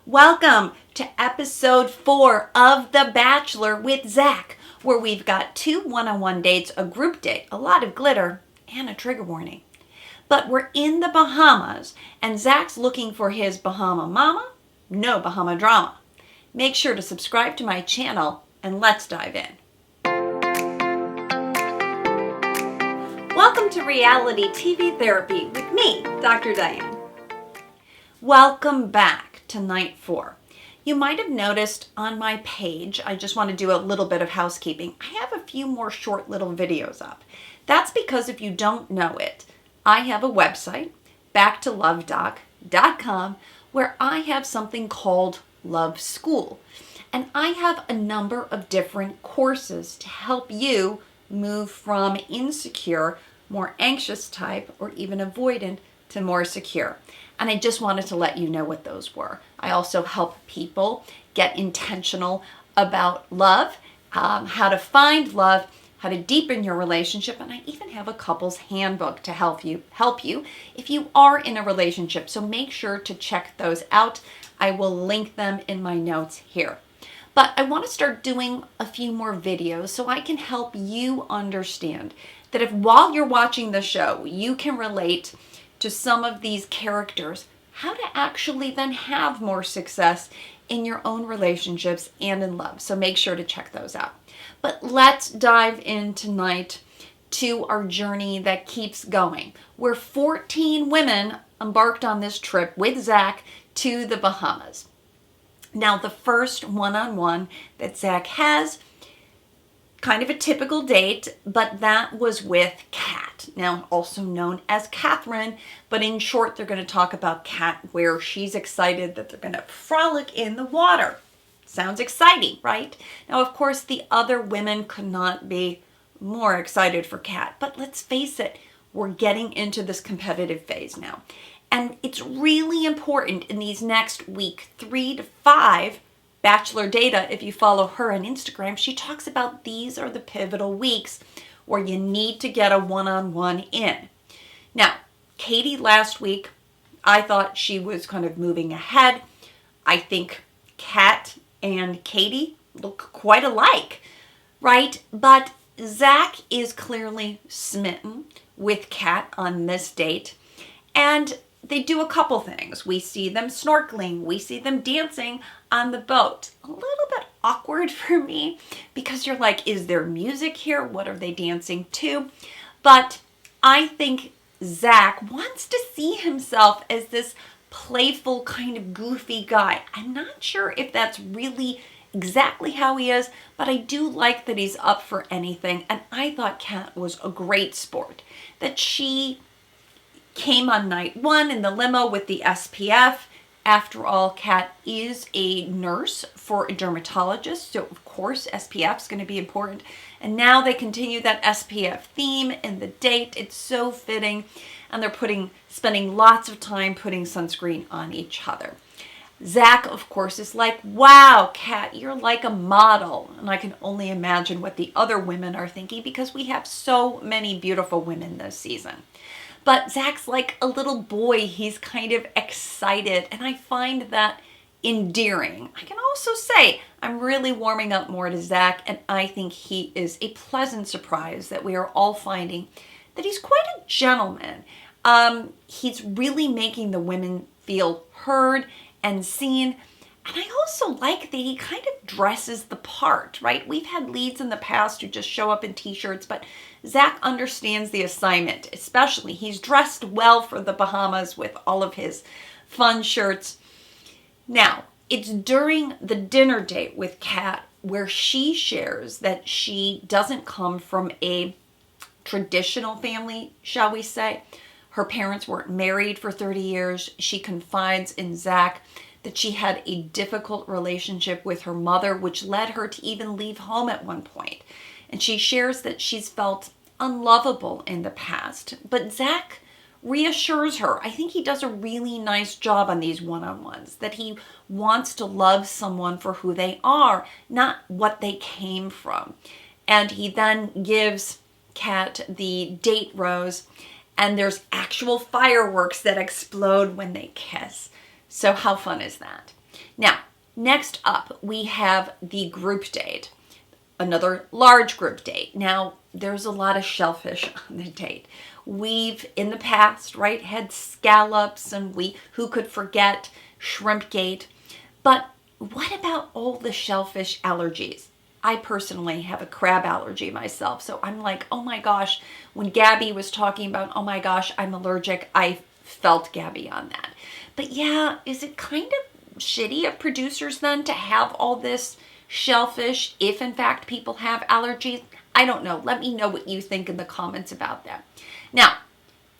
Welcome to episode 4 of The Bachelor with Zach, where we've got 2 one-on-one dates, a group date, a lot of glitter, and a trigger warning. But we're in the Bahamas, and Zach's looking for his Bahama Mama, no Bahama drama. Make sure to subscribe to my channel, and let's dive in. Welcome to Reality TV Therapy with me, Dr. Diane. Welcome back to night 4. You might have noticed on my page, I just want to do a little bit of housekeeping. I have a few more short little videos up. That's because if you don't know it, I have a website, backtolovedoc.com, where I have something called Love School. And I have a number of different courses to help you move from insecure, more anxious type, or even avoidant to more secure. And I just wanted to let you know what those were. I also help people get intentional about love, how to find love, how to deepen your relationship, and I even have a couple's handbook to help you if you are in a relationship. So make sure to check those out. I will link them in my notes here. But I want to start doing a few more videos so I can help you understand that if while you're watching the show, you can relate to some of these characters, how to actually then have more success in your own relationships and in love. So make sure to check those out. But let's dive in tonight to our journey that keeps going. We're 14 women embarked on this trip with Zach to the Bahamas. Now, the first one-on-one that Zach has, kind of a typical date, but that was with Kat, now also known as Catherine, but in short, they're going to talk about Kat, where she's excited that they're going to frolic in the water. Sounds exciting, right? Now, of course, the other women could not be more excited for Kat, but let's face it, we're getting into this competitive phase now. And it's really important in these next week 3 to 5 Bachelor data. If you follow her on Instagram, she talks about these are the pivotal weeks where you need to get a one-on-one in. Now, Katie last week, I thought she was kind of moving ahead. I think Kat and Katie look quite alike, right? But Zach is clearly smitten with Kat on this date. And they do a couple things. We see them snorkeling. We see them dancing on the boat. A little bit awkward for me because you're like, is there music here? What are they dancing to? But I think Zach wants to see himself as this playful kind of goofy guy. I'm not sure if that's really exactly how he is, but I do like that he's up for anything. And I thought Kat was a great sport. That she came on night 1 in the limo with the SPF. After all, Kat is a nurse for a dermatologist, so of course SPF is going to be important. And now they continue that SPF theme in the date. It's so fitting, and they're spending lots of time putting sunscreen on each other. Zach, of course, is like, wow, Kat, you're like a model. And I can only imagine what the other women are thinking because we have so many beautiful women this season. But Zach's like a little boy. He's kind of excited, and I find that endearing. I can also say I'm really warming up more to Zach, and I think he is a pleasant surprise that we are all finding that he's quite a gentleman. He's really making the women feel heard and seen. And I also like that he kind of dresses the part, right? We've had leads in the past who just show up in t-shirts, but Zach understands the assignment, especially. He's dressed well for the Bahamas with all of his fun shirts. Now, it's during the dinner date with Kat where she shares that she doesn't come from a traditional family, shall we say. Her parents weren't married for 30 years. She confides in Zach that she had a difficult relationship with her mother, which led her to even leave home at one point. And she shares that she's felt unlovable in the past. But Zach reassures her. I think he does a really nice job on these one-on-ones, that he wants to love someone for who they are, not what they came from. And he then gives Kat the date rose, and there's actual fireworks that explode when they kiss. So how fun is that? Now, next up, we have the group date, another large group date. Now, there's a lot of shellfish on the date. We've, in the past, right, had scallops, and who could forget Shrimpgate? But what about all the shellfish allergies? I personally have a crab allergy myself, so I'm like, oh my gosh, when Gabby was talking about, oh my gosh, I'm allergic, I felt Gabby on that. But yeah, is it kind of shitty of producers then to have all this shellfish if in fact people have allergies? I don't know. Let me know what you think in the comments about that. Now,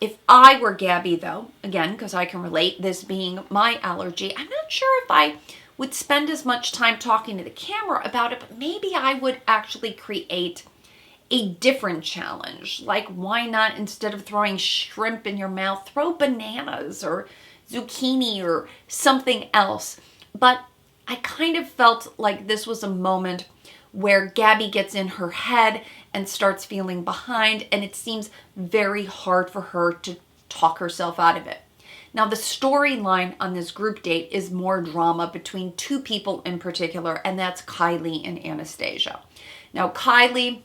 if I were Gabby though, again, because I can relate, this being my allergy, I'm not sure if I would spend as much time talking to the camera about it, but maybe I would actually create a different challenge. Like, why not, instead of throwing shrimp in your mouth, throw bananas or zucchini or something else? But I kind of felt like this was a moment where Gabby gets in her head and starts feeling behind, and it seems very hard for her to talk herself out of it. Now, the storyline on this group date is more drama between two people in particular, and that's Kylie and Anastasia. Now, Kylie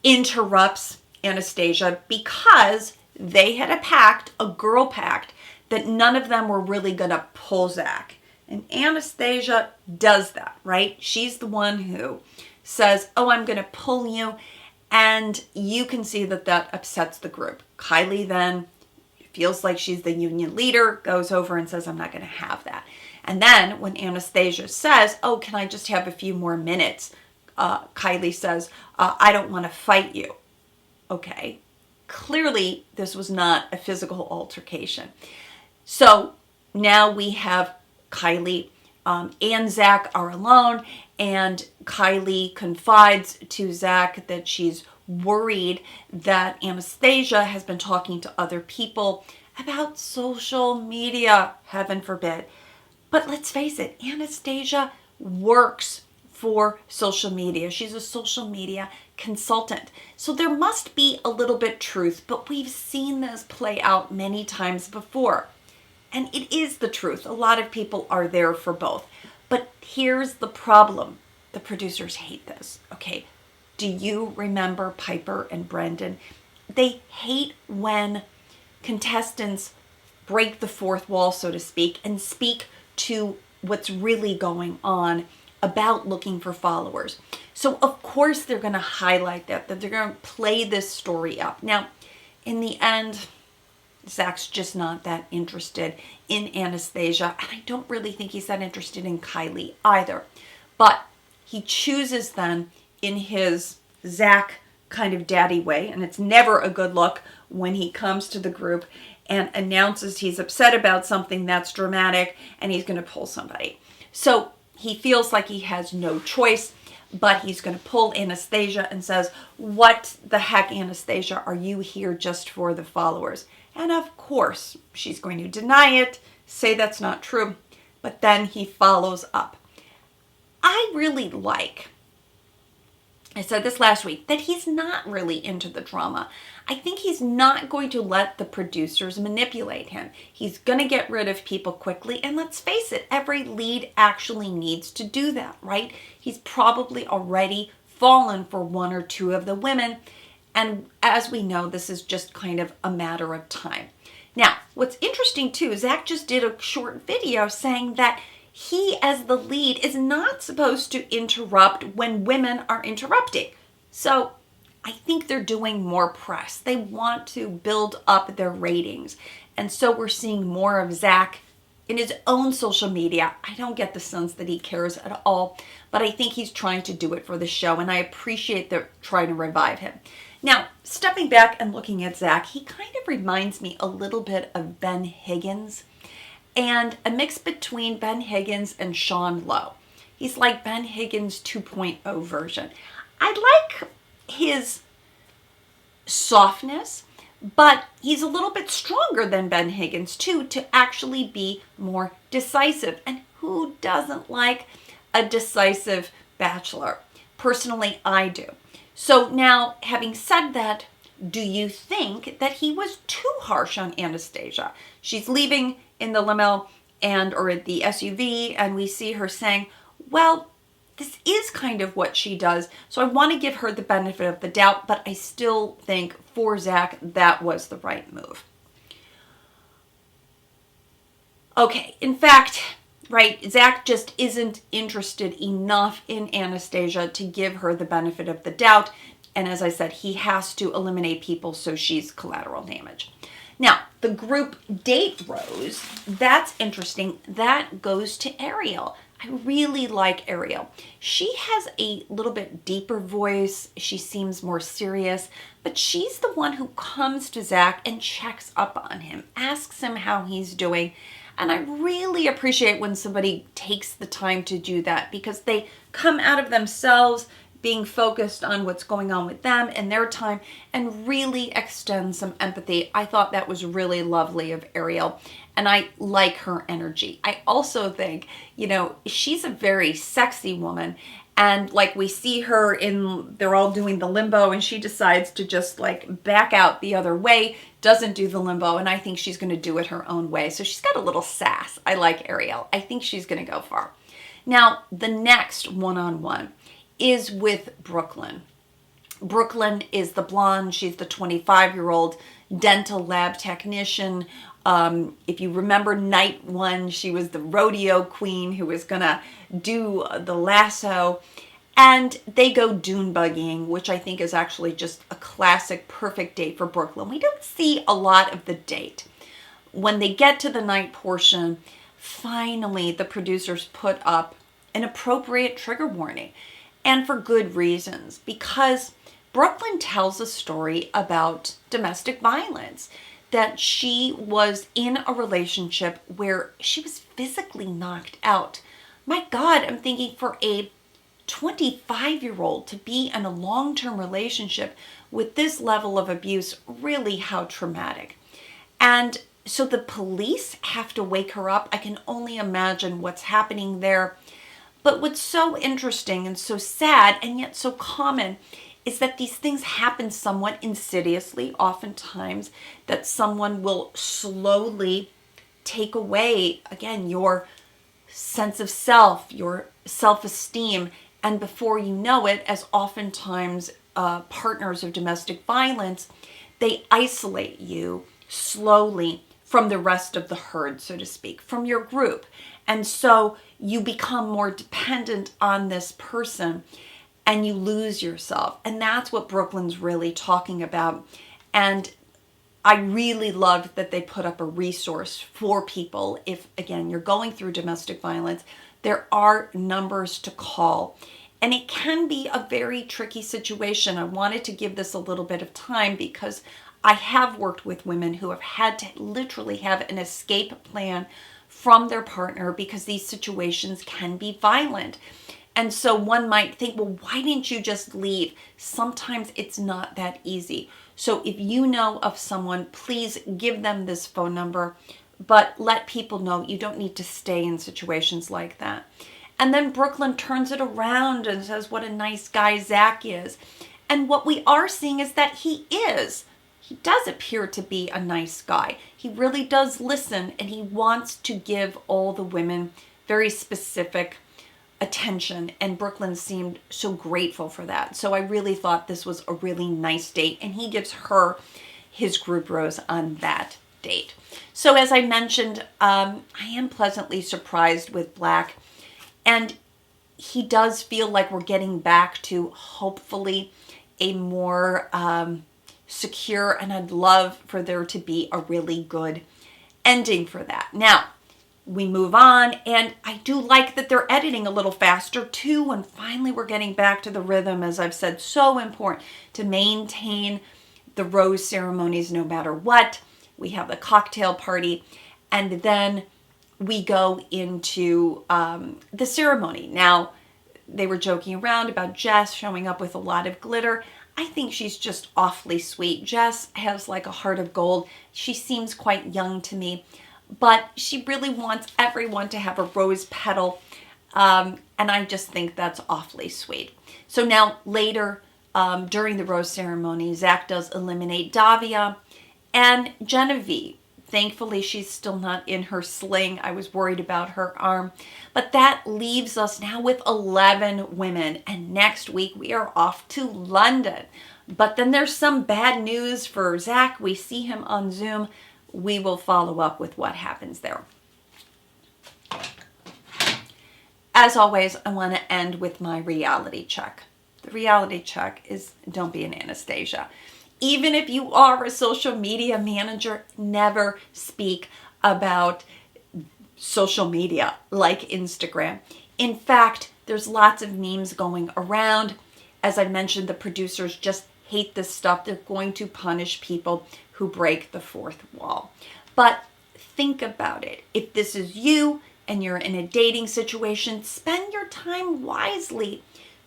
interrupts Anastasia because they had a pact, a girl pact, that none of them were really going to pull Zach. And Anastasia does that, right? She's the one who says, oh, I'm going to pull you. And you can see that that upsets the group. Kylie then feels like she's the union leader, goes over and says, I'm not going to have that. And then when Anastasia says, oh, can I just have a few more minutes? Kylie says, I don't want to fight you. Okay. Clearly, this was not a physical altercation. So now we have Kylie and Zach are alone, and Kylie confides to Zach that she's worried that Anastasia has been talking to other people about social media, heaven forbid. But let's face it, Anastasia works for social media. She's a social media consultant. So there must be a little bit truth, but we've seen this play out many times before. And it is the truth. A lot of people are there for both. But here's the problem. The producers hate this. Okay, do you remember Piper and Brendan? They hate when contestants break the fourth wall, so to speak, and speak to what's really going on about looking for followers. So of course they're going to highlight that they're going to play this story up. Now, in the end, Zach's just not that interested in Anastasia, and I don't really think he's that interested in Kylie either. But he chooses then, in his Zach kind of daddy way, and it's never a good look when he comes to the group and announces he's upset about something that's dramatic and he's going to pull somebody. So he feels like he has no choice, but he's going to pull Anastasia and says, what the heck, Anastasia, are you here just for the followers? And of course, she's going to deny it, say that's not true, but then he follows up. I really like, I said this last week, that he's not really into the drama. I think he's not going to let the producers manipulate him. He's going to get rid of people quickly. And let's face it, every lead actually needs to do that, right? He's probably already fallen for one or two of the women. And as we know, this is just kind of a matter of time. Now, what's interesting too, Zach just did a short video saying that he, as the lead, is not supposed to interrupt when women are interrupting. So I think they're doing more press. They want to build up their ratings. And so we're seeing more of Zach in his own social media. I don't get the sense that he cares at all, but I think he's trying to do it for the show, and I appreciate they're trying to revive him. Now, stepping back and looking at Zach, he kind of reminds me a little bit of Ben Higgins, and a mix between Ben Higgins and Sean Lowe. He's like Ben Higgins 2.0 version. I like his softness, but he's a little bit stronger than Ben Higgins too, to actually be more decisive. And who doesn't like a decisive bachelor? Personally, I do. So now, having said that, do you think that he was too harsh on Anastasia? She's leaving in the limo, or the SUV, and we see her saying, well, this is kind of what she does. So I want to give her the benefit of the doubt, but I still think for Zach, that was the right move. Okay, in fact, right, Zach just isn't interested enough in Anastasia to give her the benefit of the doubt. And as I said, he has to eliminate people, so she's collateral damage. Now, the group date rose, that's interesting. That goes to Ariel. I really like Ariel. She has a little bit deeper voice. She seems more serious, but she's the one who comes to Zach and checks up on him, asks him how he's doing. And I really appreciate when somebody takes the time to do that, because they come out of themselves being focused on what's going on with them and their time and really extend some empathy. I thought that was really lovely of Ariel, and I like her energy. I also think, she's a very sexy woman, and like we see her they're all doing the limbo, and she decides to just like back out the other way, doesn't do the limbo, and I think she's going to do it her own way. So she's got a little sass. I like Ariel. I think she's going to go far. Now, the next one-on-one is with Brooklyn. Brooklyn is the blonde. She's the 25-year-old dental lab technician. If you remember night one, she was the rodeo queen who was going to do the lasso. And they go dune buggying, which I think is actually just a classic, perfect date for Brooklyn. We don't see a lot of the date. When they get to the night portion, finally the producers put up an appropriate trigger warning. And for good reasons, because Brooklyn tells a story about domestic violence, that she was in a relationship where she was physically knocked out. My God, I'm thinking for a 25-year-old to be in a long-term relationship with this level of abuse, really how traumatic. And so the police have to wake her up. I can only imagine what's happening there. But what's so interesting and so sad and yet so common is that these things happen somewhat insidiously, oftentimes, that someone will slowly take away, again, your sense of self, your self-esteem, and before you know it, as oftentimes partners of domestic violence, they isolate you slowly from the rest of the herd, so to speak, from your group. And so you become more dependent on this person and you lose yourself. And that's what Brooklyn's really talking about. And I really loved that they put up a resource for people. If, again, you're going through domestic violence, there are numbers to call. And it can be a very tricky situation. I wanted to give this a little bit of time because I have worked with women who have had to literally have an escape plan from their partner because these situations can be violent. And so one might think, well, why didn't you just leave? Sometimes it's not that easy. So if you know of someone, please give them this phone number, but let people know you don't need to stay in situations like that. And then Brooklyn turns it around and says what a nice guy Zach is. And what we are seeing is that he is. He does appear to be a nice guy. He really does listen, and he wants to give all the women very specific attention, and Brooklyn seemed so grateful for that. So I really thought this was a really nice date, and he gives her his group rose on that date. So as I mentioned, I am pleasantly surprised with Black, and he does feel like we're getting back to hopefully a more secure, and I'd love for there to be a really good ending for that. Now, we move on, and I do like that they're editing a little faster too, and finally we're getting back to the rhythm. As I've said, so important to maintain the rose ceremonies no matter what. We have the cocktail party, and then we go into the ceremony. Now, they were joking around about Jess showing up with a lot of glitter. I think she's just awfully sweet. Jess has like a heart of gold. She seems quite young to me, but she really wants everyone to have a rose petal. And I just think that's awfully sweet. So now later, during the rose ceremony, Zach does eliminate Davia and Genevieve. Thankfully, she's still not in her sling. I was worried about her arm. But that leaves us now with 11 women. And next week, we are off to London. But then there's some bad news for Zach. We see him on Zoom. We will follow up with what happens there. As always, I want to end with my reality check. The reality check is don't be an Anastasia. Even if you are a social media manager, never speak about social media like Instagram. In fact, there's lots of memes going around. As I mentioned, the producers just hate this stuff. They're going to punish people who break the fourth wall. But think about it. If this is you and you're in a dating situation, spend your time wisely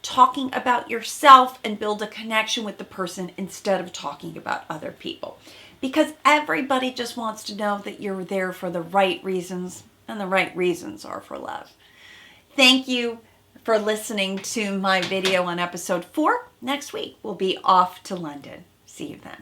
talking about yourself and build a connection with the person instead of talking about other people. Because everybody just wants to know that you're there for the right reasons, and the right reasons are for love. Thank you for listening to my video on episode 4. Next week, we'll be off to London. See you then.